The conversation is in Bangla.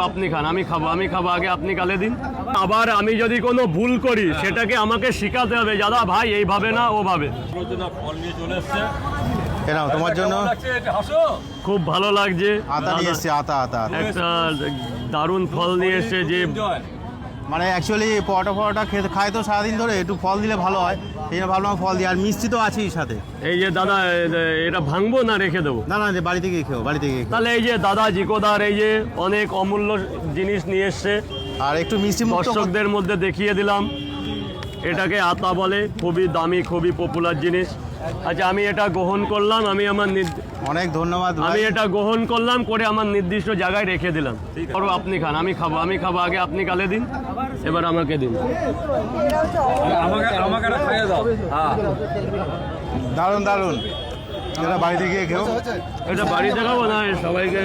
আপনি খান, আমি খাবো আগে, আপনি গালে দিন। আবার আমি যদি কোনো ভুল করি সেটাকে আমাকে শিখাতে হবে, দাদা ভাই এইভাবে না ওভাবে। ফল নিয়ে চলে এসছে, এনাও তোমার জন্য। খুব ভালো লাগছে। আতা নিয়ে এসছে, আতা একটা দারুণ ফল নিয়ে এসছে, যে মানে অ্যাকচুয়ালি পরোটা খেতে খায় তো সারাদিন ধরে, একটু ফল দিলে ভালো হয়, সেই জন্য ভাবলাম ফল দিই। আর মিষ্টি তো আছেই সাথে। এই যে দাদা, এটা ভাঙবো না রেখে দেবো? না না, বাড়ি থেকে খেও, বাড়ি থেকে খেও। তাহলে এই যে দাদা জিকোদার এই যে অনেক অমূল্য জিনিস নিয়ে এসছে, আর একটু মিষ্টি মুক্ত দর্শকদের মধ্যে দেখিয়ে দিলাম। এটাকে আতা বলে, খুবই দামি, খুবই পপুলার জিনিস। আচ্ছা, আমি এটা গ্রহণ করলাম, আমি আমার অনেক ধন্যবাদ ভাই। আমি এটা গ্রহণ করলাম, করে আমার নির্দিষ্ট জায়গায় রেখে দিলাম। আরো আপনি খান, আমি খাবো আগে, আপনি গালে দিন, এবার আমাকে দিন। আমাকে খাইয়ে দাও। দারুণ দারুণ, এটা বাড়ি থেকে খেও। এটা বাড়িতে খাবো না সবাইকে?